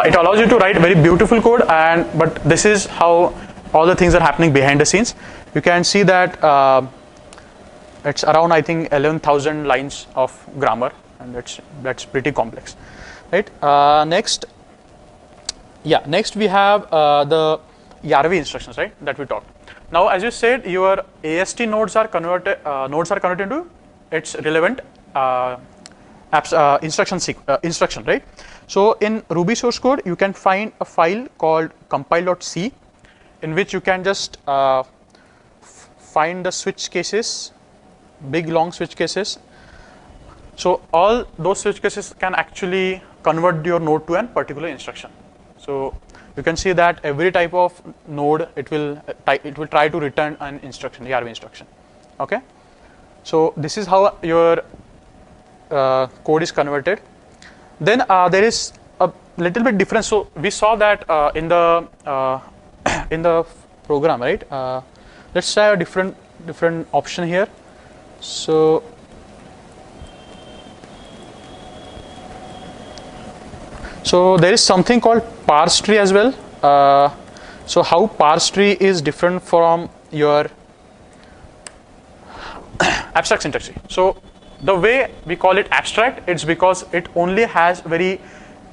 it allows you to write very beautiful code, but this is how all the things are happening behind the scenes. You can see that it's around, I think, 11,000 lines of grammar, and that's pretty complex, right? Next we have the YARV instructions, right, that we talked. Now, as you said, your AST nodes are converted into its relevant instruction, right? So in Ruby source code, you can find a file called compile.c, in which you can just find the switch cases, big long switch cases. So all those switch cases can actually convert your node to a particular instruction. So you can see that every type of node, it will try to return an instruction, YARV instruction. Okay, so this is how your code is converted. Then there is a little bit difference. So we saw that in the program, right? Let's try a different option here. So there is something called Parse Tree as well. So how Parse Tree is different from your abstract syntax tree. So the way we call it abstract, it's because it only has very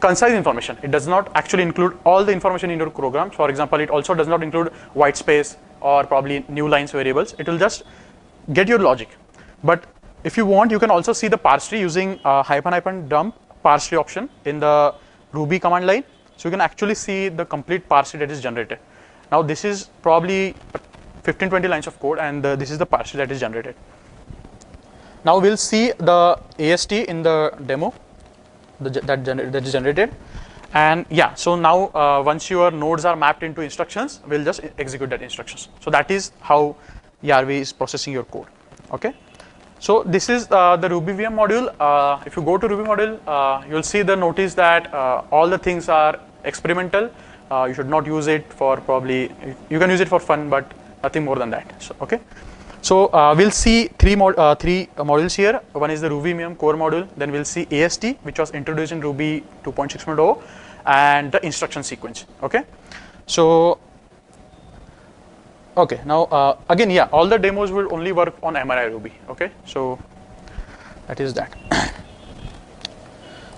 concise information. It does not actually include all the information in your program. For example, it also does not include white space or probably new lines variables. It will just get your logic. But if you want, you can also see the parse tree using --dump parse tree option in the Ruby command line. So you can actually see the complete parse tree that is generated. Now this is probably 15-20 lines of code, and this is the parse tree that is generated. Now we'll see the AST in the demo that is generated. And yeah, so now once your nodes are mapped into instructions, we'll just execute that instructions. So that is how YARV is processing your code. Okay, so this is the Ruby VM module. If you go to Ruby module, you'll see the notice that all the things are experimental. You should not use it for probably, you can use it for fun, but nothing more than that. So okay, so we'll see three modules here. One is the Ruby VM core module. Then we'll see AST, which was introduced in Ruby 2.6.0, and the instruction sequence. Okay, so okay, now again, yeah, all the demos will only work on MRI Ruby. Okay, so that is that.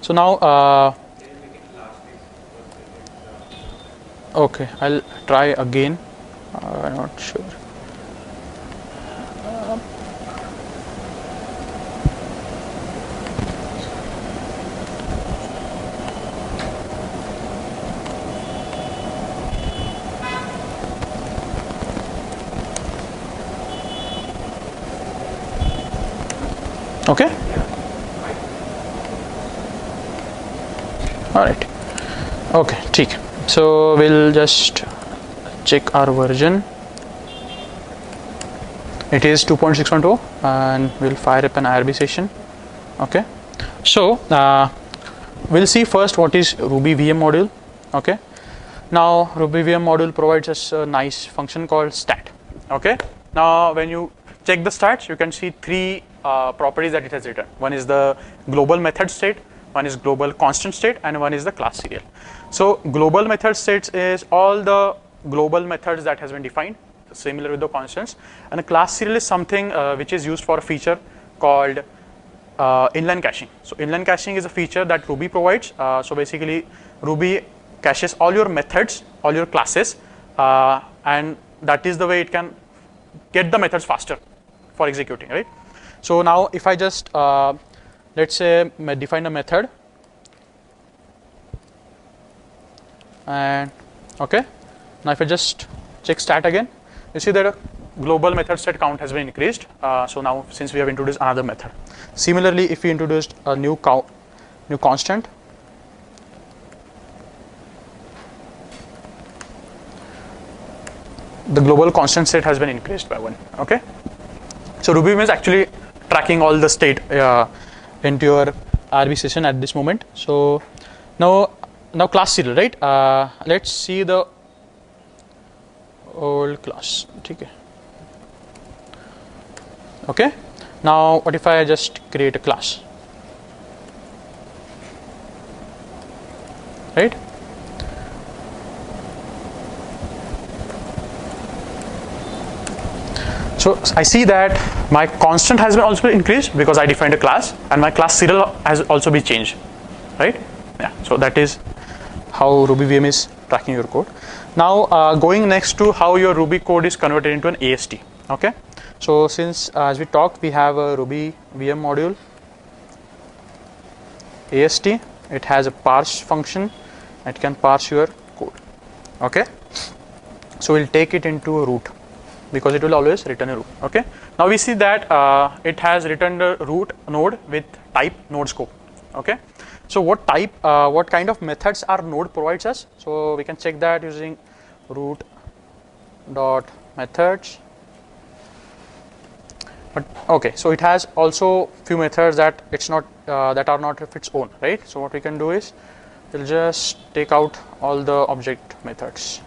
So now okay, I'll try again. I'm not sure. Okay. All right. Okay. ठीक. So we'll just check our version. It is 2.6.0, and we'll fire up an IRB session. Okay. So we'll see first what is Ruby VM module. Okay. Now Ruby VM module provides us a nice function called stat. Okay. Now when you check the stats, you can see three properties that it has written. One is the global method state, one is global constant state, and one is the class serial. So global method states is all the global methods that has been defined, similar with the constants, and the class serial is something which is used for a feature called inline caching. So inline caching is a feature that Ruby provides. So basically Ruby caches all your methods, all your classes, and that is the way it can get the methods faster for executing, right? So now if I just let's say define a method, and okay, now if I just check stat again, you see that a global method state count has been increased. So now since we have introduced another method, similarly if we introduced a new constant, the global constant state has been increased by 1. Okay, so Ruby is actually tracking all the state into your RB session at this moment. So now class serial, right? Let's see the old class. Okay, now what if I just create a class, right? So I see that my constant has been also increased because I defined a class, and my class serial has also been changed, right? Yeah. So that is how Ruby VM is tracking your code. Now going next to how your Ruby code is converted into an AST. Okay. So since as we talked, we have a Ruby VM module AST. It has a parse function. It can parse your code. Okay. So we'll take it into a root, because it will always return a root. Okay. Now we see that it has returned a root node with type node scope. Okay. So what type, what kind of methods our node provides us? So we can check that using root dot methods. But okay, so it has also few methods that it's not that are not of its own, right? So what we can do is we'll just take out all the object methods.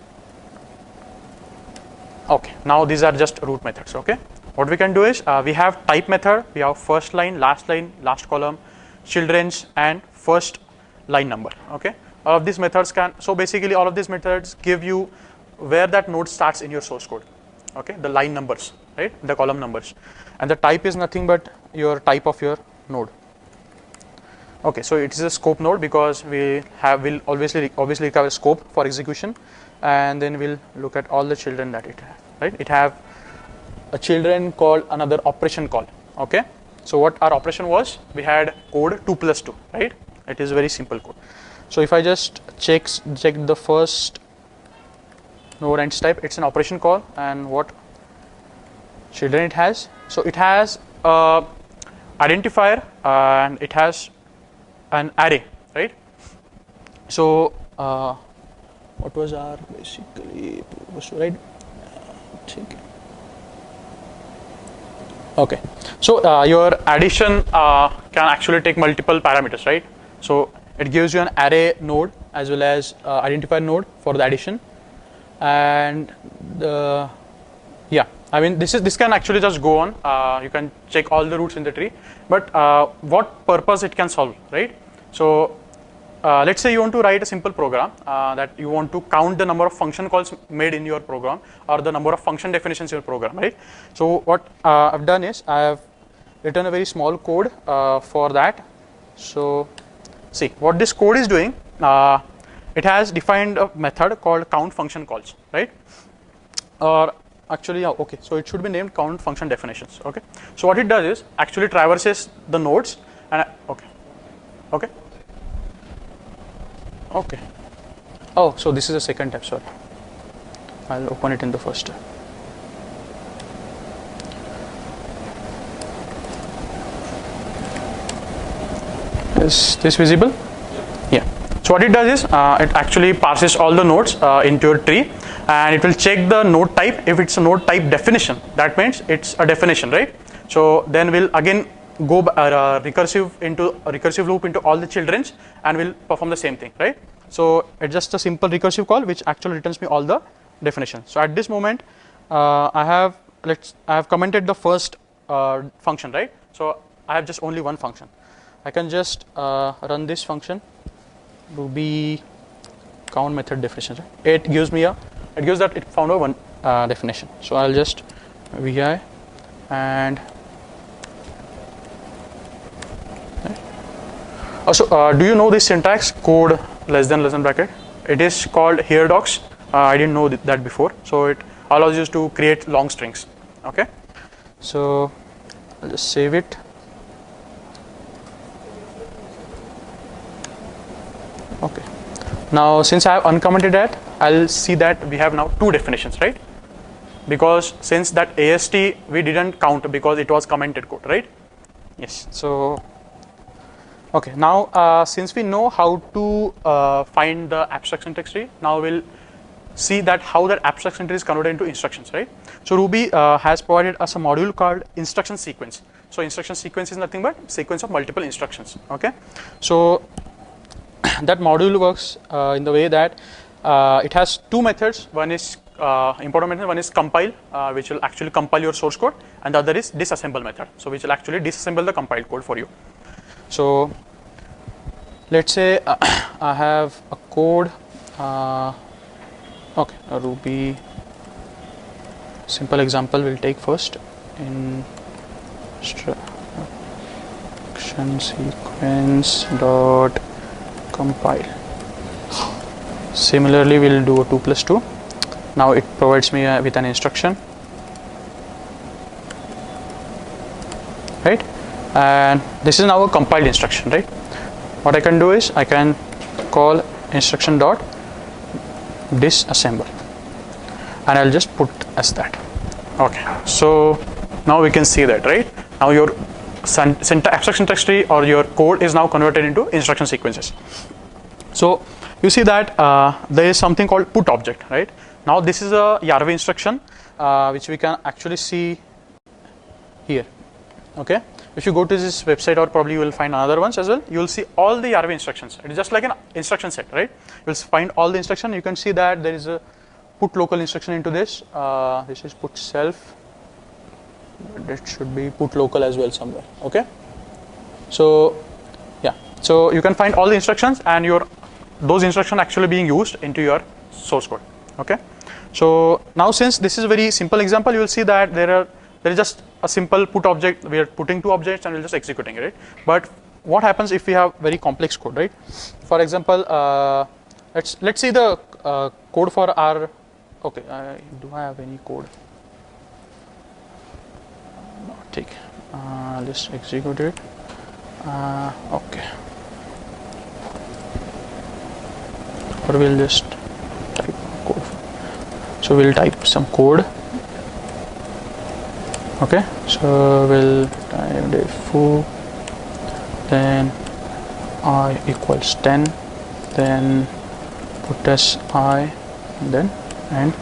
Okay, now these are just root methods. Okay, what we can do is we have type method, we have first line, last column, children's, and first line number. Okay, all of these methods can, so basically all of these methods give you where that node starts in your source code. Okay, the line numbers, right, the column numbers, and the type is nothing but your type of your node. Okay, so it is a scope node because will obviously recover scope for execution, and then we'll look at all the children that it has, right? It have a children called another operation call. Okay, so what our operation was, we had code 2 plus 2, right? It is very simple code. So if I just check the first node and type, it's an operation call, and what children it has. So it has identifier and it has an array, right? So what was our basically right? Okay, so your addition can actually take multiple parameters, right? So it gives you an array node as well as identifier node for the addition, and the I mean this can actually just go on. You can check all the roots in the tree, but what purpose it can solve, right? So let's say you want to write a simple program that you want to count the number of function calls made in your program or the number of function definitions in your program, right? So what I've done is I have written a very small code for that. So see what this code is doing. It has defined a method called count function calls, right? Or actually, okay, so it should be named count function definitions. Okay, so what it does is actually traverses the nodes and okay. Oh, so this is the second tab. Sorry, I'll open it in the first tab. Is this visible? Yeah. So what it does is it actually passes all the nodes into your tree, and it will check the node type. If it's a node type definition, that means it's a definition, right? So then we'll again go recursive loop into all the childrens, and we'll perform the same thing, right? So it's just a simple recursive call which actually returns me all the definitions. So at this moment, I have commented the first function, right? So I have just only one function. I can just run this function, Ruby count method definition. Right? It gives that it found a one definition. So I'll just vi and also do you know this syntax code less than bracket? It is called here docs. I didn't know that before. So it allows you to create long strings. Okay, so I'll just save it. Okay, now since I have uncommented that, I'll see that we have now two definitions, right? Because since that AST we didn't count because it was commented code, right? Yes. So okay, now since we know how to find the abstract syntax tree, now we'll see that how that abstract syntax is converted into instructions, right? So Ruby has provided us a module called instruction sequence. So instruction sequence is nothing but sequence of multiple instructions. Okay, so that module works in the way that it has two methods. One is important method, one is compile, which will actually compile your source code, and the other is disassemble method, so which will actually disassemble the compiled code for you. So let's say I have a code, okay, a Ruby simple example we'll take first. instruction sequence dot compile. Similarly, we'll do a 2 plus 2. Now it provides me with an instruction, right? And this is now a compiled instruction, right? What I can do is I can call instruction dot disassemble, and I'll just put as that. Okay, so now we can see that, right? Now your abstract syntax tree or your code is now converted into instruction sequences. So you see that there is something called put object, right? Now this is a YARV instruction which we can actually see here. Okay, if you go to this website, or probably you will find other ones as well, you will see all the YARV instructions. It is just like an instruction set, right? You will find all the instruction. You can see that there is a put local instruction into this. This is put self. It should be put local as well somewhere. Okay, so yeah, so you can find all the instructions, and those instructions actually being used into your source code. Okay, so now since this is a very simple example, you will see that there is just a simple put object. We are putting 2 objects and we're just executing it, right? But what happens if we have very complex code, right? For example, let's see the code for our. Okay, do I have any code? No, take. Let's execute it. Okay, or we'll just type code. So we'll type some code. Okay, so we'll type def, then I equals 10, then put as I, and then and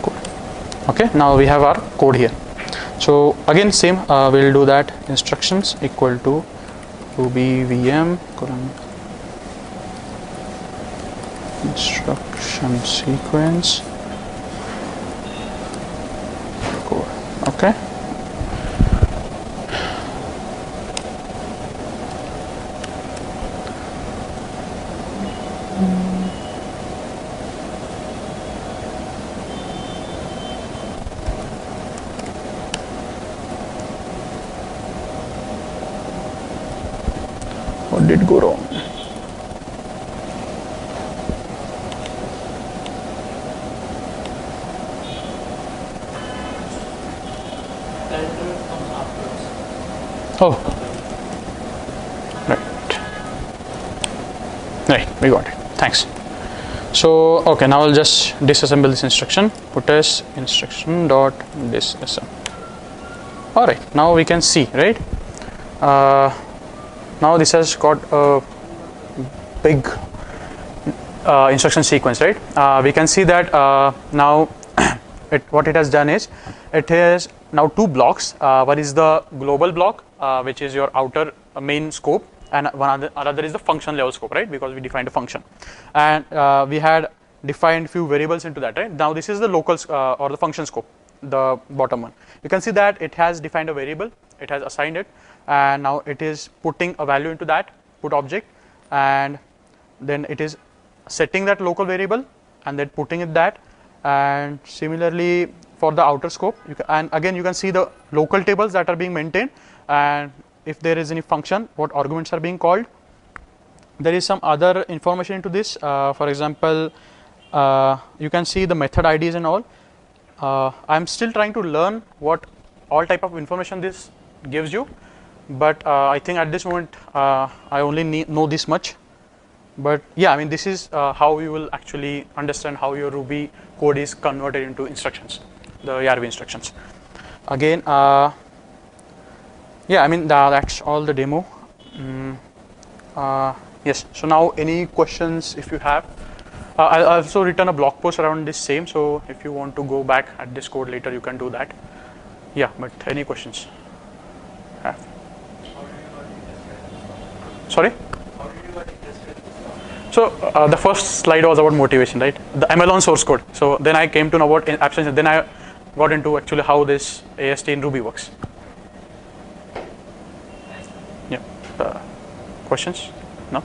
code. Okay, now we have our code here. So again same, we'll do that instructions equal to ruby vm colon instruction sequence code. Okay, what did go wrong? Oh, right, we got it. Thanks. So okay, now I'll just disassemble this instruction. Put as instruction dot disassemble. All right, now we can see, right? Now this has got a big instruction sequence, right? We can see that now what it has done is it has now 2 blocks. One is the global block, which is your outer main scope, and another is the function level scope, right? Because we defined a function, and we had defined few variables into that, right? Now this is the local or the function scope, the bottom one. You can see that it has defined a variable, it has assigned it, and now it is putting a value into that put object, and then it is setting that local variable and then putting it that. And similarly for the outer scope, and again you can see the local tables that are being maintained, and if there is any function, what arguments are being called. There is some other information into this. For example, you can see the method IDs and all. I'm still trying to learn what all type of information this gives you, but I think at this moment I only know this much. But yeah, I mean, this is how you will actually understand how your Ruby code is converted into instructions, the YARV instructions. Again, yeah, I mean that's all the demo. Yes, so now any questions if you have. I'll also written a blog post around this same, so if you want to go back at this code later, you can do that. Yeah, but any questions? Sorry? So the first slide was about motivation, right? The ML on source code. So then I came to know about abstraction. Then I got into actually how this AST in Ruby works. Yeah. Questions? No?